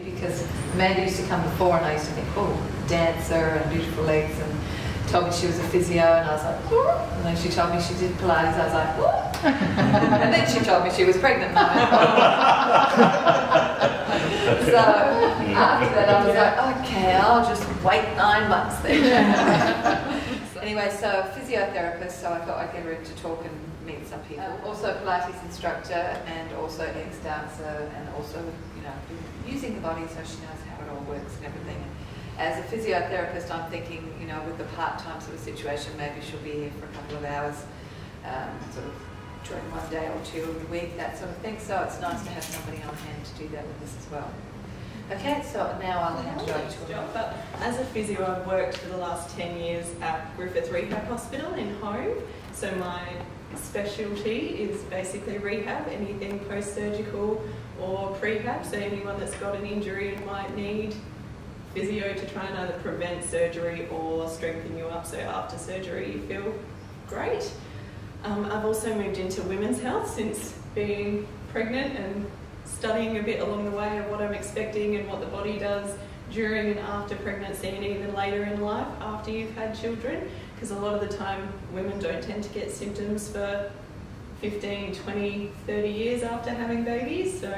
Because Amanda used to come before and I used to think, oh, dancer and beautiful legs, and told me she was a physio and I was like, oh. And then she told me she did Pilates, I was like, oh. And then she told me she was pregnant. And I went, oh. So after that I was like, okay, I'll just wait 9 months then. Anyway, so physiotherapist, so I thought I'd get her in to talk and meet some people. Also Pilates instructor and also ex-dancer, and also, you know, using the body so she knows how it all works and everything. And as a physiotherapist, I'm thinking, you know, with the part-time sort of situation, maybe she'll be here for a couple of hours, sort of during one day or two of the week, that sort of thing. So it's nice to have somebody on hand to do that with us as well. Okay, so now I'll hand it over to her. But as a physio, I've worked for the last 10 years at Griffith Rehab Hospital in Hove. So my specialty is basically rehab, anything post-surgical or prehab. So anyone that's got an injury and might need physio to try and either prevent surgery or strengthen you up so after surgery you feel great. I've also moved into women's health since being pregnant and studying a bit along the way of what I'm expecting and what the body does during and after pregnancy and even later in life after you've had children, because a lot of the time women don't tend to get symptoms for 15, 20, 30 years after having babies. So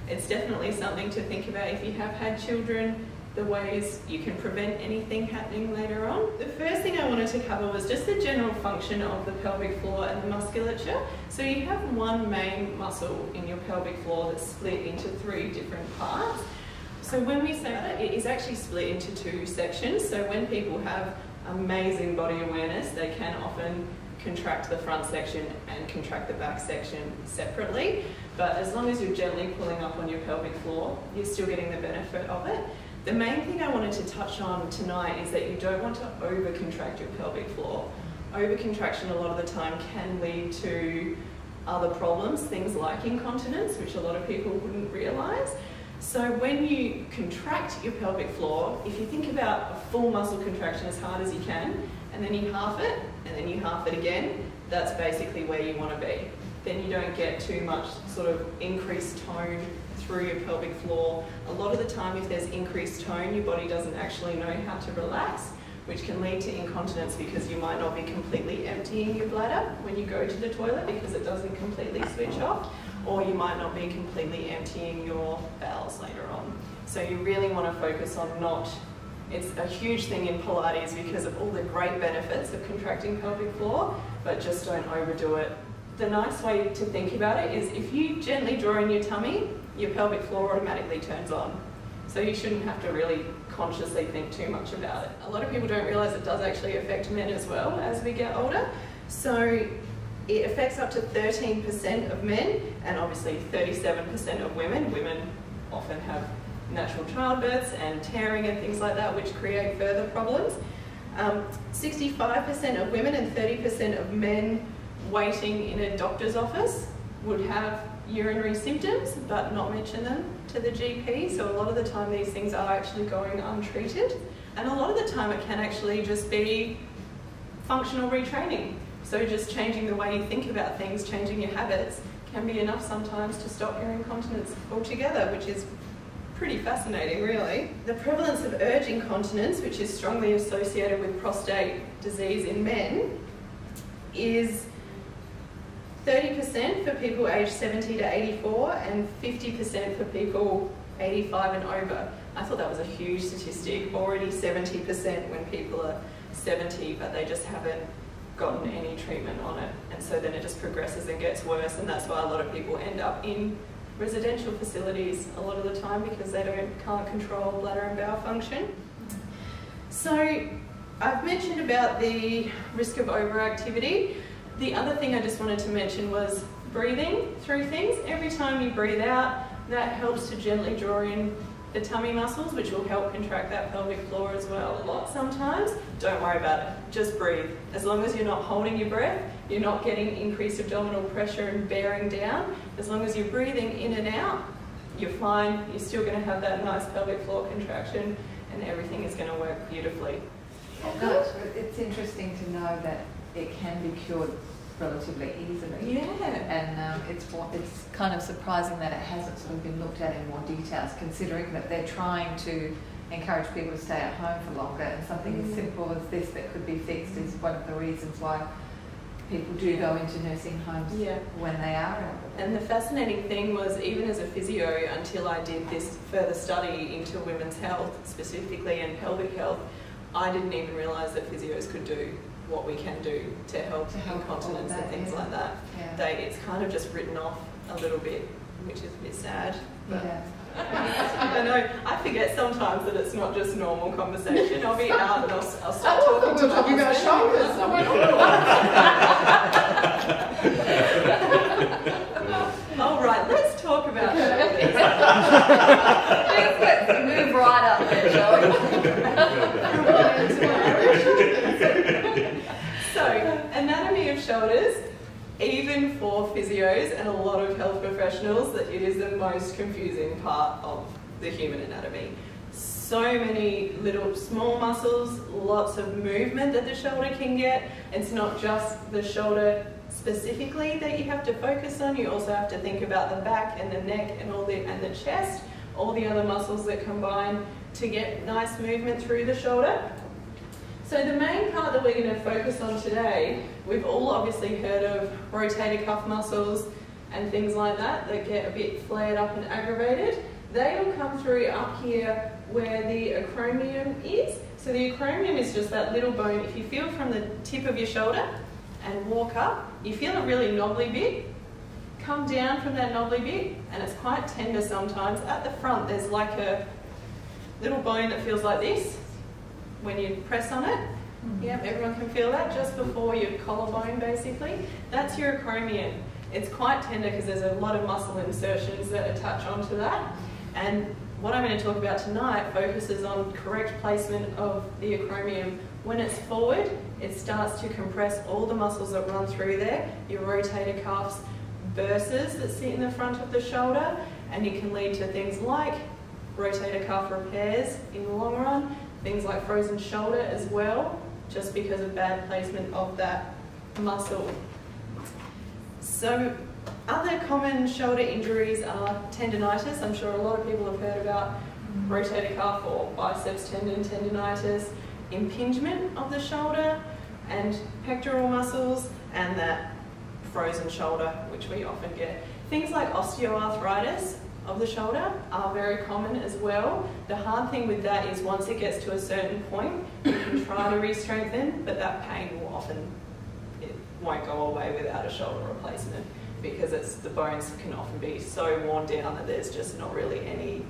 it's definitely something to think about if you have had children, the ways you can prevent anything happening later on. The first thing I wanted to cover was just the general function of the pelvic floor and the musculature. So you have one main muscle in your pelvic floor that's split into 3 different parts. So when we say that, it is actually split into 2 sections. So when people have amazing body awareness, they can often contract the front section and contract the back section separately. But as long as you're gently pulling up on your pelvic floor, you're still getting the benefit of it. The main thing I wanted to touch on tonight is that you don't want to over-contract your pelvic floor. Over-contraction a lot of the time can lead to other problems, things like incontinence, which a lot of people wouldn't realise. So when you contract your pelvic floor, if you think about a full muscle contraction as hard as you can, and then you half it, and then you half it again, that's basically where you want to be. Then you don't get too much sort of increased tone through your pelvic floor. A lot of the time if there's increased tone, your body doesn't actually know how to relax, which can lead to incontinence because you might not be completely emptying your bladder when you go to the toilet because it doesn't completely switch off, or you might not be completely emptying your bowels later on. So you really want to focus on not, it's a huge thing in Pilates because of all the great benefits of contracting pelvic floor, but just don't overdo it. The nice way to think about it is if you gently draw in your tummy, your pelvic floor automatically turns on. So you shouldn't have to really consciously think too much about it. A lot of people don't realise it does actually affect men as well as we get older. So it affects up to 13% of men and obviously 37% of women. Women often have natural childbirths and tearing and things like that, which create further problems. 65% of women and 30% of men waiting in a doctor's office would have urinary symptoms but not mention them to the GP. So a lot of the time these things are actually going untreated, and a lot of the time it can actually just be functional retraining. So just changing the way you think about things, changing your habits, can be enough sometimes to stop your incontinence altogether, which is pretty fascinating really. The prevalence of urge incontinence, which is strongly associated with prostate disease in men, is 30% for people aged 70 to 84 and 50% for people 85 and over. I thought that was a huge statistic. Already 70% when people are 70, but they just haven't gotten any treatment on it. And so then it just progresses and gets worse, and that's why a lot of people end up in residential facilities a lot of the time because they can't control bladder and bowel function. So I've mentioned about the risk of overactivity. The other thing I just wanted to mention was breathing through things. Every time you breathe out, that helps to gently draw in the tummy muscles, which will help contract that pelvic floor as well. A lot sometimes, don't worry about it, just breathe. As long as you're not holding your breath, you're not getting increased abdominal pressure and bearing down, as long as you're breathing in and out, you're fine. You're still going to have that nice pelvic floor contraction and everything is going to work beautifully. No, it's interesting to know that it can be cured relatively easily. Yeah. And it's kind of surprising that it hasn't sort of been looked at in more details, considering that they're trying to encourage people to stay at home for longer, and something as simple as this that could be fixed is one of the reasons why people do go into nursing homes when they are ill. And the fascinating thing was, even as a physio, until I did this further study into women's health specifically and pelvic health, I didn't even realise that physios could do what we can do to help incontinence and things like that. Yeah. It's kind of just written off a little bit, which is a bit sad. But I know, I forget sometimes that it's not just normal conversation. I'll be out and I'll start talking to talking about shoulders. All right, let's talk about shoulders. Let's move right up there, shall we? So, anatomy of shoulders, even for physios and a lot of health professionals, that it is the most confusing part of the human anatomy. So many little small muscles, lots of movement that the shoulder can get. It's not just the shoulder specifically that you have to focus on, you also have to think about the back and the neck and and the chest, all the other muscles that combine to get nice movement through the shoulder. So the main part that we're going to focus on today, we've all obviously heard of rotator cuff muscles and things like that get a bit flared up and aggravated. They will come through up here where the acromion is. So the acromion is just that little bone. If you feel from the tip of your shoulder and walk up, you feel a really knobbly bit. Come down from that knobbly bit, and it's quite tender sometimes. At the front there's like a little bone that feels like this when you press on it. Yeah, everyone can feel that just before your collarbone basically. That's your acromion. It's quite tender because there's a lot of muscle insertions that attach onto that. And what I'm going to talk about tonight focuses on correct placement of the acromion. When it's forward, it starts to compress all the muscles that run through there, your rotator cuffs, bursas that sit in the front of the shoulder, and it can lead to things like rotator cuff repairs in the long run, things like frozen shoulder as well, just because of bad placement of that muscle. So other common shoulder injuries are tendinitis. I'm sure a lot of people have heard about rotator cuff or biceps tendon tendinitis, impingement of the shoulder and pectoral muscles, and that frozen shoulder, which we often get. Things like osteoarthritis of the shoulder are very common as well. The hard thing with that is once it gets to a certain point, you can try to re-strengthen, but that pain will it won't go away without a shoulder replacement, because the bones can often be so worn down that there's just not really anything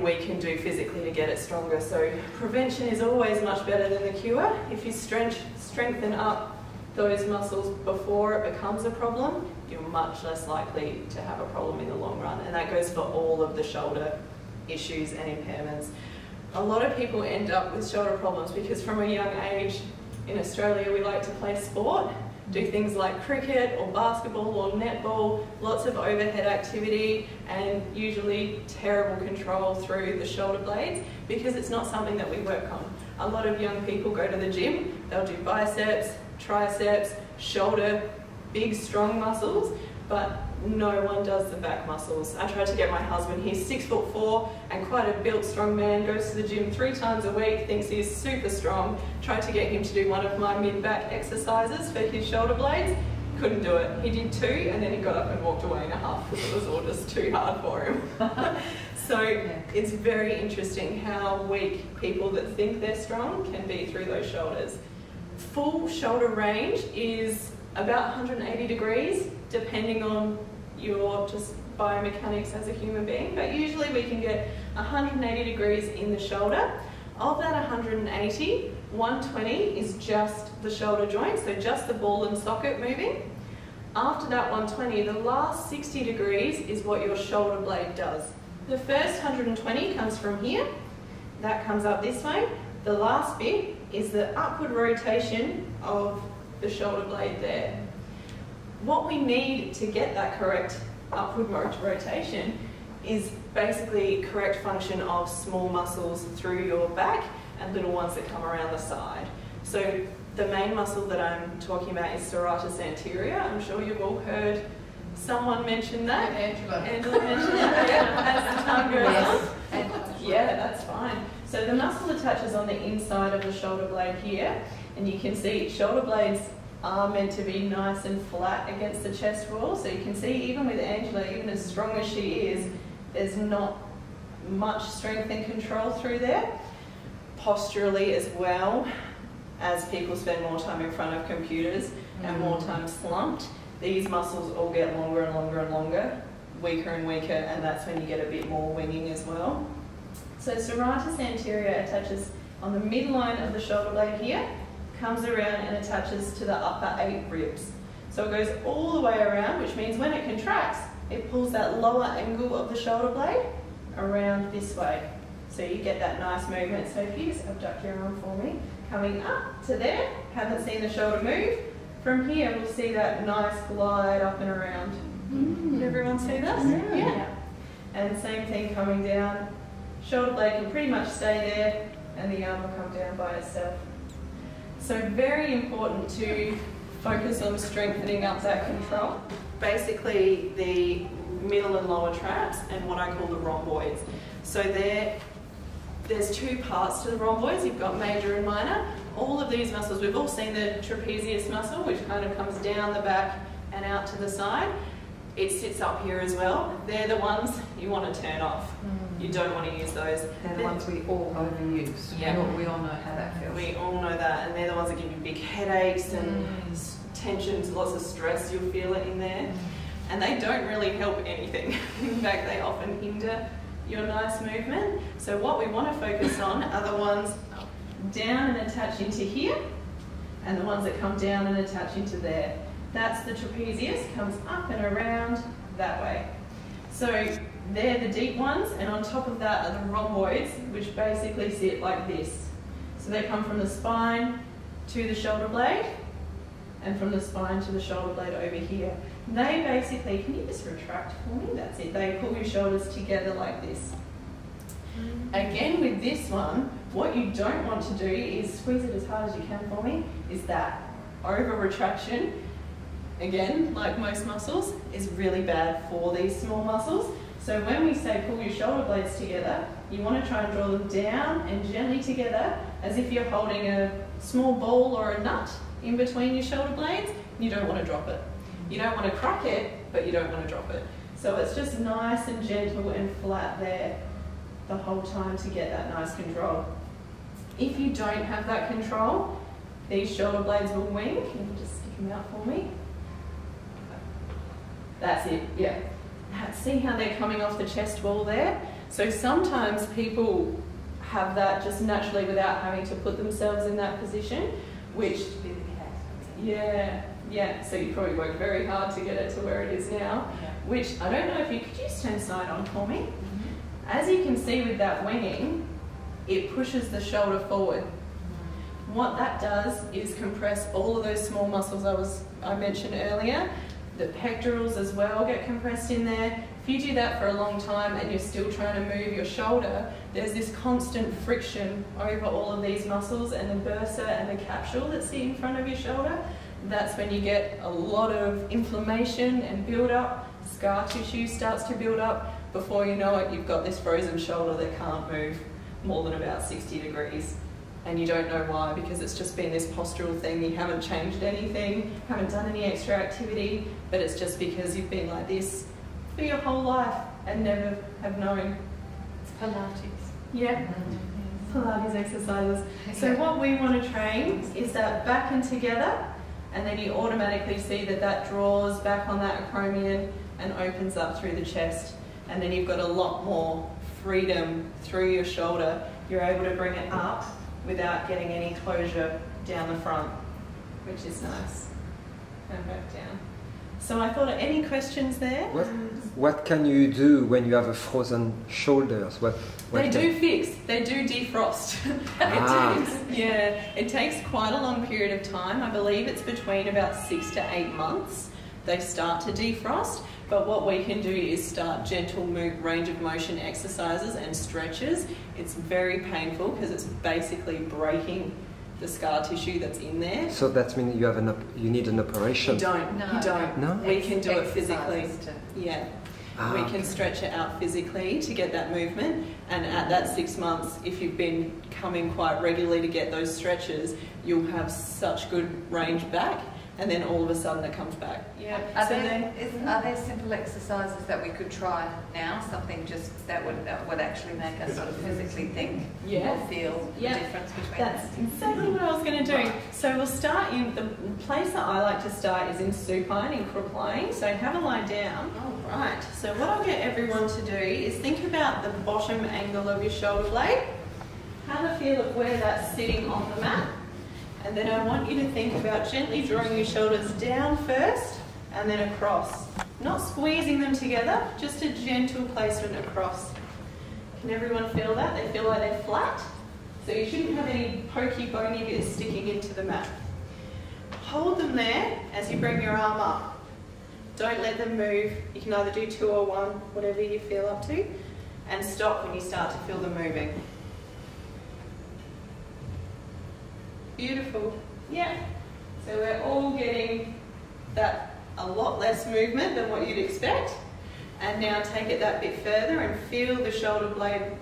we can do physically to get it stronger. So prevention is always much better than the cure. If you strengthen up those muscles before it becomes a problem, you're much less likely to have a problem in the long run. And that goes for all of the shoulder issues and impairments. A lot of people end up with shoulder problems because from a young age in Australia we like to play sport, do things like cricket or basketball or netball, lots of overhead activity and usually terrible control through the shoulder blades because it's not something that we work on. A lot of young people go to the gym, they'll do biceps, triceps, shoulder, big strong muscles, but no one does the back muscles. I tried to get my husband, he's 6'4" and quite a built strong man, goes to the gym 3 times a week, thinks he's super strong. Tried to get him to do one of my mid-back exercises for his shoulder blades, couldn't do it. He did 2 and then he got up and walked away in a huff because it was all just too hard for him. So it's very interesting how weak people that think they're strong can be through those shoulders. Full shoulder range is about 180 degrees, depending on your just biomechanics as a human being, but usually we can get 180 degrees in the shoulder. Of that 180, 120 is just the shoulder joint, so just the ball and socket moving. After that 120, the last 60 degrees is what your shoulder blade does. The first 120 comes from here, that comes up this way. The last bit is the upward rotation of the shoulder blade there. What we need to get that correct upward rotation is basically correct function of small muscles through your back and little ones that come around the side. So The main muscle that I'm talking about is serratus anterior. I'm sure you've all heard someone mention that. Angela. Angela mentioned that as the time goes on. Yeah, that's fine. So the muscle attaches on the inside of the shoulder blade here, and you can see shoulder blades are meant to be nice and flat against the chest wall. So you can see even with Angela, even as strong as she is, there's not much strength and control through there. Posturally as well, as people spend more time in front of computers and more time slumped, these muscles all get longer and longer and longer, weaker and weaker, and that's when you get a bit more winging as well. So serratus anterior attaches on the midline of the shoulder blade here, comes around and attaches to the upper 8 ribs. So it goes all the way around, which means when it contracts, it pulls that lower angle of the shoulder blade around this way. So you get that nice movement. So if you just abduct your arm for me, coming up to there, haven't seen the shoulder move. From here, we'll see that nice glide up and around. Did everyone see that? Yeah. And same thing coming down. Shoulder blade can pretty much stay there, and the arm will come down by itself. So very important to focus on strengthening up that control. Basically the middle and lower traps and what I call the rhomboids. So there's 2 parts to the rhomboids. You've got major and minor. All of these muscles, we've all seen the trapezius muscle, which kind of comes down the back and out to the side. It sits up here as well. They're the ones you want to turn off. You don't want to use those. They're the ones we all overuse. Yeah. We all know how that feels. We all know that, and they're the ones that give you big headaches and tensions, lots of stress. You'll feel it in there. And they don't really help anything. In fact, they often hinder your nice movement. So what we want to focus on are the ones down and attach into here, and the ones that come down and attach into there. That's the trapezius, comes up and around that way. So they're the deep ones, and on top of that are the rhomboids, which basically sit like this. So they come from the spine to the shoulder blade, and from the spine to the shoulder blade over here. They basically, can you just retract for me? That's it. They pull your shoulders together like this. Again, with this one, what you don't want to do is squeeze it as hard as you can for me, is that over retraction, again, like most muscles, is really bad for these small muscles. So when we say pull your shoulder blades together, you want to try and draw them down and gently together as if you're holding a small ball or a nut in between your shoulder blades. You don't want to drop it. You don't want to crack it, but you don't want to drop it. So it's just nice and gentle and flat there the whole time to get that nice control. If you don't have that control, these shoulder blades will wing. Can you just stick them out for me? That's it, yeah. See how they're coming off the chest wall there? So sometimes people have that just naturally without having to put themselves in that position, which, yeah, so you probably worked very hard to get it to where it is now, which I don't know if you could just turn side on for me? As you can see with that winging, it pushes the shoulder forward. What that does is compress all of those small muscles I mentioned earlier. The pectorals as well get compressed in there. If you do that for a long time and you're still trying to move your shoulder, there's this constant friction over all of these muscles and the bursa and the capsule that sit in front of your shoulder. That's when you get a lot of inflammation and build up. Scar tissue starts to build up. Before you know it, you've got this frozen shoulder that can't move more than about 60 degrees. And you don't know why, because it's just been this postural thing. You haven't changed anything, haven't done any extra activity, but it's just because you've been like this for your whole life and never have known. Pilates. Yeah, Pilates exercises. So what we want to train is that back and together, and then you automatically see that that draws back on that acromion and opens up through the chest. And then you've got a lot more freedom through your shoulder. You're able to bring it up without getting any closure down the front, which is nice. And back down. So I thought, any questions there? What can you do when you have a frozen shoulders? They do fix. They do defrost. It takes quite a long period of time. I believe it's between about 6 to 8 months they start to defrost. But what we can do is start gentle range of motion exercises and stretches. It's very painful because it's basically breaking the scar tissue that's in there. So that means you have you need an operation. You don't. No. You don't. No? We can do it physically. Exercises to- Yeah. Ah, We okay. can stretch it out physically to get that movement, and at that 6 months, if you've been coming quite regularly to get those stretches, you'll have such good range back, and then all of a sudden it comes back. Yeah. Are So are there simple exercises that we could try now? Something just that would actually make us sort of physically think Yeah. or feel Yeah. the difference between That's exactly what I was going to do. So we'll start in, the place that I like to start is in supine, in crook lying. So have a lie down. All right. So what I'll get everyone to do is think about the bottom angle of your shoulder blade. Have a feel of where that's sitting on the mat. And then I want you to think about gently drawing your shoulders down first and then across. Not squeezing them together, just a gentle placement across. Can everyone feel that? They feel like they're flat? So you shouldn't have any pokey, bony bits sticking into the mat. Hold them there as you bring your arm up. Don't let them move. You can either do 2 or 1, whatever you feel up to, and stop when you start to feel them moving. Beautiful. Yeah. So we're all getting that a lot less movement than what you'd expect. And now take it that bit further and feel the shoulder blade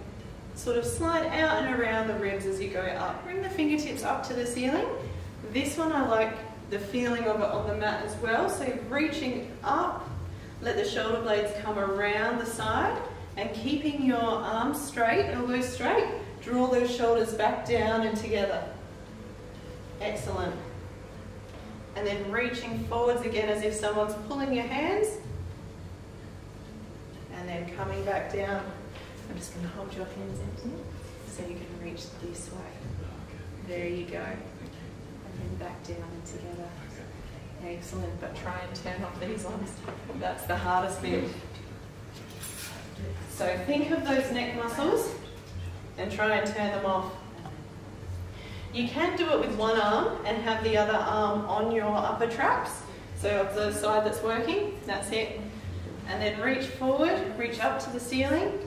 sort of slide out and around the ribs as you go up. Bring the fingertips up to the ceiling. This one I like the feeling of it on the mat as well. So reaching up, let the shoulder blades come around the side, and keeping your arms straight, elbows straight, draw those shoulders back down and together. Excellent. And then reaching forwards again as if someone's pulling your hands. And then coming back down. I'm just going to hold your hands empty so you can reach this way. There you go. And then back down and together. Excellent, but try and turn off these ones. That's the hardest bit. So think of those neck muscles and try and turn them off. You can do it with one arm and have the other arm on your upper traps. So of the side that's working, that's it. And then reach forward, reach up to the ceiling,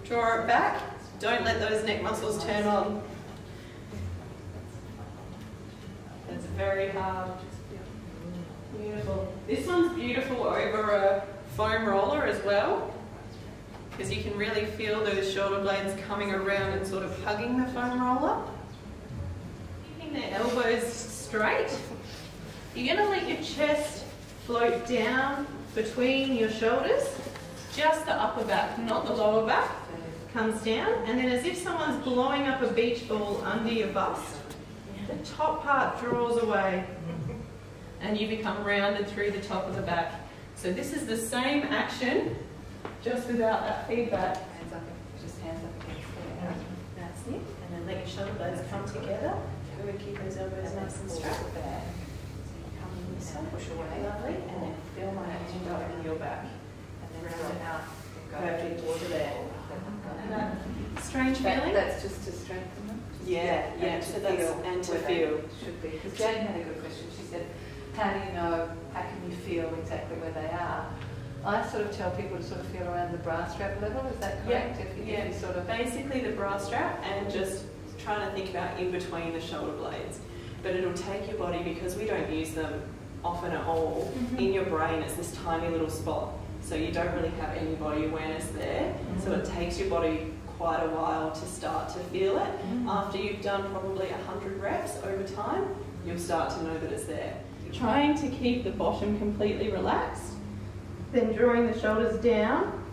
draw it back. Don't let those neck muscles turn on. That's very hard. Beautiful. This one's beautiful over a foam roller as well, because you can really feel those shoulder blades coming around and sort of hugging the foam roller. Keeping the elbows straight. You're going to let your chest float down between your shoulders. Just the upper back, not the lower back, comes down. And then as if someone's blowing up a beach ball under your bust, the top part draws away and you become rounded through the top of the back. So this is the same action, just without that feedback. Hands up, just hands up against the air. That's it. And then let your shoulder blades come together. Good, keep those elbows nice and straight. Come in this side, push away, lovely, and then feel my action go in your back. And then round it out. Perfect, water there. And that strange feeling? That's just to strengthen them? Yeah, yeah, so that's, and to feel. Should be. Because Jane had a good question. She said, how do you know, how can you feel exactly where they are? I sort of tell people to sort of feel around the bra strap level, is that correct? Yeah, If you sort of... basically the bra strap, and just trying to think about in between the shoulder blades. But it'll take your body, because we don't use them often at all, in your brain it's this tiny little spot. So you don't really have any body awareness there. So it takes your body quite a while to start to feel it. After you've done probably 100 reps over time, you'll start to know that it's there. Trying to keep the bottom completely relaxed, then drawing the shoulders down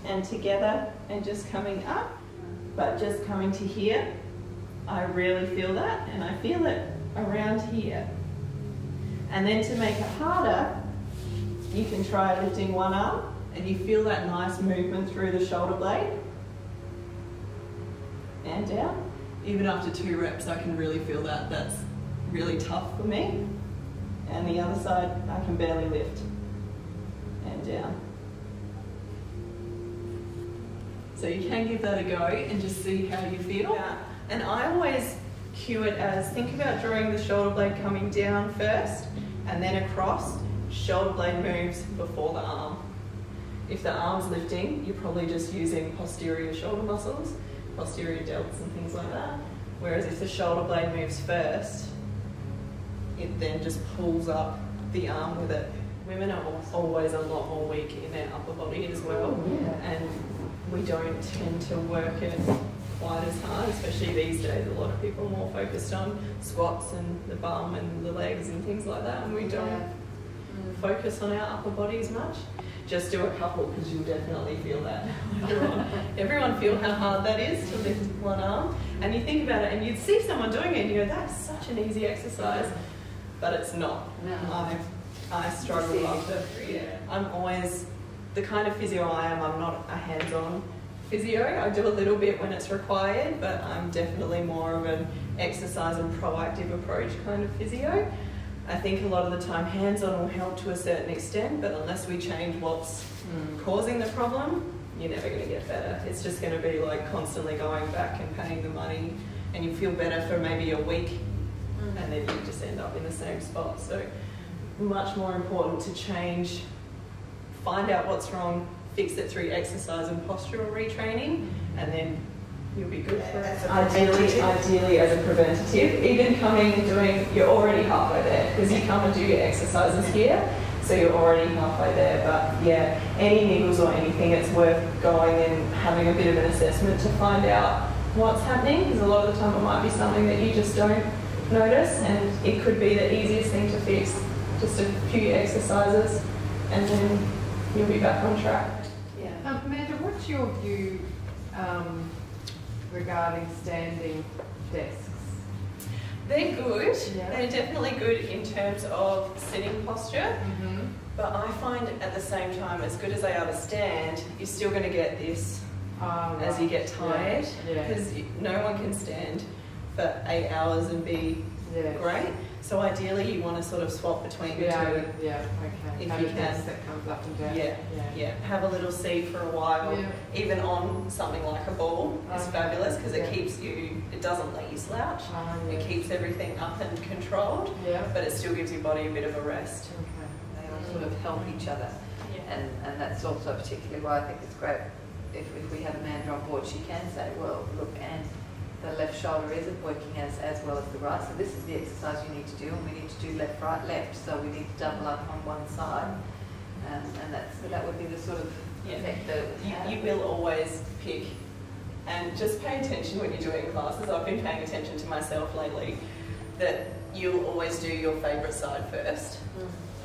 and together and just coming up, but just coming to here. I really feel that, and I feel it around here. And then to make it harder, you can try lifting one arm and you feel that nice movement through the shoulder blade. And down. Even after 2 reps, I can really feel that. That's really tough for me. And the other side, I can barely lift. And down. So you can give that a go and just see how you feel. And I always cue it as, think about drawing the shoulder blade coming down first and then across. Shoulder blade moves before the arm. If the arm's lifting, you're probably just using posterior shoulder muscles, posterior delts and things like that. Whereas if the shoulder blade moves first, it then just pulls up the arm with it. Women are always a lot more weak in their upper body as well, and we don't tend to work it quite as hard, especially these days. A lot of people are more focused on squats and the bum and the legs and things like that, and we don't focus on our upper body as much. Just do a couple because you'll definitely feel that. Everyone feel how hard that is to lift one arm, and you think about it and you'd see someone doing it and you go, that's such an easy exercise, but it's not. No. I struggle after. I'm always the kind of physio I am. I'm not a hands-on physio. I do a little bit when it's required, but I'm definitely more of an exercise and proactive approach kind of physio. I think a lot of the time hands-on will help to a certain extent, but unless we change what's causing the problem, you're never going to get better. It's just going to be like constantly going back and paying the money, and you feel better for maybe a week, and then you just end up in the same spot. So much more important to change, find out what's wrong, fix it through exercise and postural retraining, and then you'll be good for it. Ideally as a preventative. Even coming and doing, you're already halfway there, because you come and do your exercises here, so you're already halfway there. But yeah, any niggles or anything, it's worth going and having a bit of an assessment to find out what's happening, because a lot of the time it might be something that you just don't notice, and it could be the easiest thing to fix. Just a few exercises, and then you'll be back on track. Yeah. Amanda, what's your view regarding standing desks? They're good. Yeah. They're definitely good in terms of sitting posture. But I find at the same time, as good as they are to stand, you're still going to get this as you get tired, because no one can stand for 8 hours and be great. So ideally, you want to sort of swap between the two. Okay. If Have you a can. desk that comes up and down. Have a little seat for a while, Yeah. even on something like a ball. It's fabulous because it keeps you, it doesn't let you slouch. It keeps everything up and controlled, but it still gives your body a bit of a rest. They all sort of help each other, and that's also particularly why I think it's great if we have Amanda on board. She can say, well, look, and the left shoulder isn't working as well as the right, so this is the exercise you need to do, and we need to do left, right, left, so we need to double up on one side, and that would be the sort of effect that you will always pick, and just pay attention when you're doing classes. I've been paying attention to myself lately, that you'll always do your favourite side first.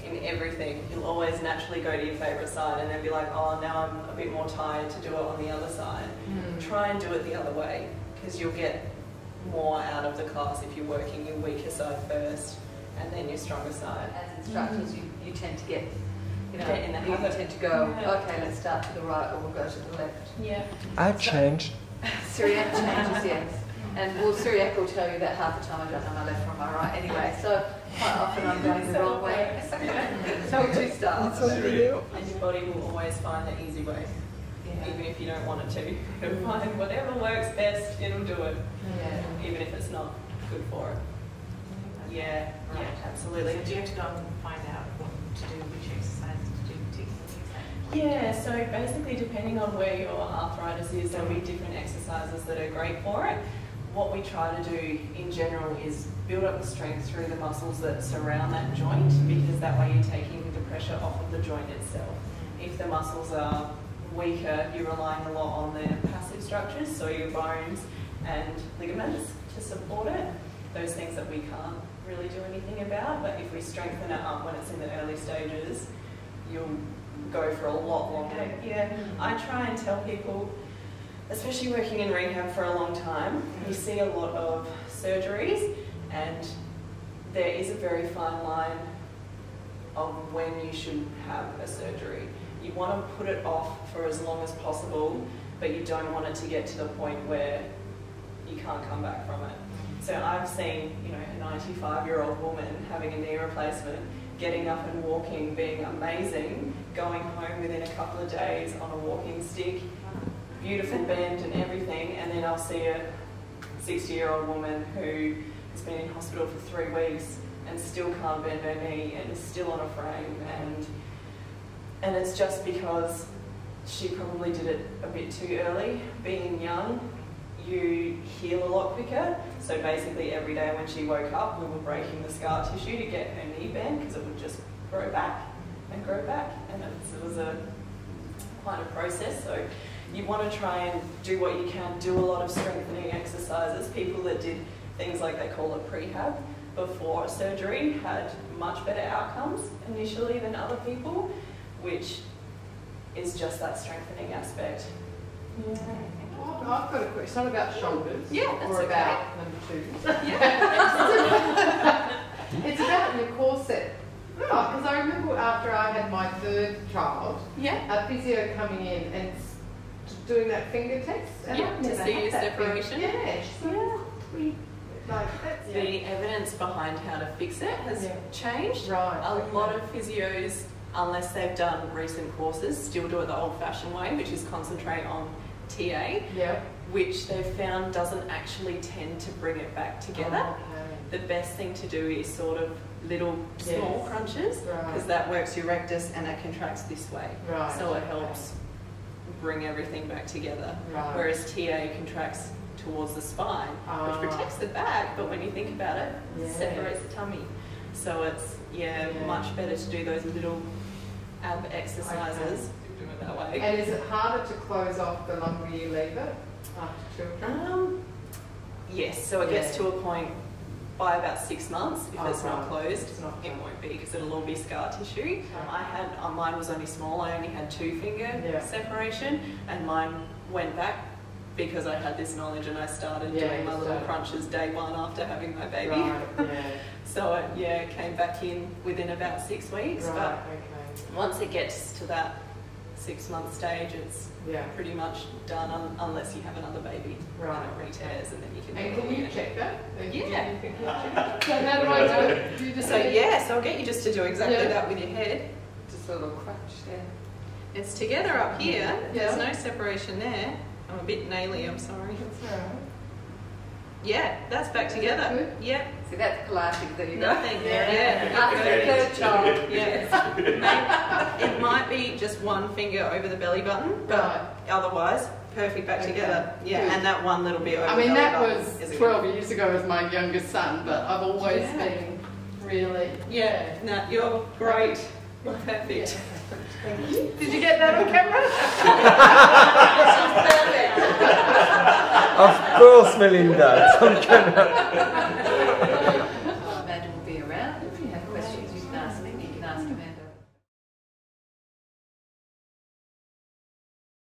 In everything, you'll always naturally go to your favourite side and then be like, oh, now I'm a bit more tired to do it on the other side. Try and do it the other way, because you'll get more out of the class if you're working your weaker side first and then your stronger side. as instructors you tend to get, Get in the you habit. tend to go, okay, let's start to the right, or we'll go to the left. I've changed. Syriac changes, yes. And well, Syriac will tell you that half the time I don't know my left from my right anyway, so quite often I'm going the wrong way. So two styles. And your body will always find the easy way, even if you don't want it to. It'll find whatever works best, it'll do it, even if it's not good for it. Yeah, absolutely. So do you have to go and find out what to do, which exercises to do particularly? Yeah, so basically depending on where your arthritis is, there'll be different exercises that are great for it. What we try to do in general is build up the strength through the muscles that surround that joint, because that way you're taking the pressure off of the joint itself. If the muscles are weaker, you're relying a lot on the passive structures, so your bones and ligaments to support it, those things that we can't really do anything about. But if we strengthen it up when it's in the early stages, you'll go for a lot longer. I try and tell people, especially working in rehab for a long time, you see a lot of surgeries, and there is a very fine line of when you should have a surgery. You want to put it off for as long as possible, but you don't want it to get to the point where you can't come back from it. So I've seen, a 95-year-old woman having a knee replacement, getting up and walking, being amazing, going home within a couple of days on a walking stick, beautiful bend and everything, and then I'll see a 60-year-old woman who has been in hospital for 3 weeks and still can't bend her knee and is still on a frame, and it's just because she probably did it a bit too early. Being young, you heal a lot quicker. So basically every day when she woke up, we were breaking the scar tissue to get her knee bent because it would just grow back. And it was quite a process. So you want to try and do what you can, do a lot of strengthening exercises. People that did things like they call it prehab before surgery had much better outcomes initially than other people, which is just that strengthening aspect. Yeah. I've got a question. It's not about shoulders. Yeah, that's or okay. about number two. Yeah. It's about your corset. Because I remember after I had my third child, Yeah. a physio coming in and doing that finger test. And Yeah, I've to never see had your that separation. before. Yeah, she's like, that's The evidence behind how to fix it has changed. right. A lot of physios, unless they've done recent courses, still do it the old-fashioned way, which is concentrate on TA, Yeah. which they've found doesn't actually tend to bring it back together. Oh, okay. The best thing to do is sort of little small Yes. crunches, Right. because that works your rectus and it contracts this way. Right. So it helps bring everything back together. Right. Whereas TA contracts towards the spine, Ah. which protects the back, but when you think about it, Yeah. separates the tummy. So it's Yeah. much better to do those little ab exercises. Do it that way. And is it harder to close off the longer you leave it after children? Yes, so it gets Yeah. to a point by about 6 months, if Oh, it's not right. closed, It's not it closed. won't be because it'll all be scar tissue. I had, mine was only small, I only had 2 finger Yeah. separation, and mine went back because I had this knowledge and I started doing my little crunches day 1 after having my baby. Right, yeah. So it came back in within about 6 weeks, Right, but okay. once it gets to that 6-month stage, it's Yeah. pretty much done unless you have another baby. Right. And it re-tears and then you can And do it can you again. check that? Yeah. So how do I do it? You just So yes, I'll get you just to do exactly Yeah. that with your head. Just a little crunch there. It's together up here. Yeah. There's no separation there. I'm a bit naily, I'm sorry. That's all right. Yeah, that's back together. good? Yep. See, that's Pilates that you got. Nothing. Yeah. After the third child. Yeah. It might be just one finger over the belly button, but Right. otherwise, perfect back Okay. together. Yeah, Good. and that one little bit over I the mean, belly that button was is a 12 years ago as my youngest son, but I've always Yeah. been really... Yeah, no, you're great. You're perfect. Thank you. Did you get that on camera? Of course, Melinda. It's on camera.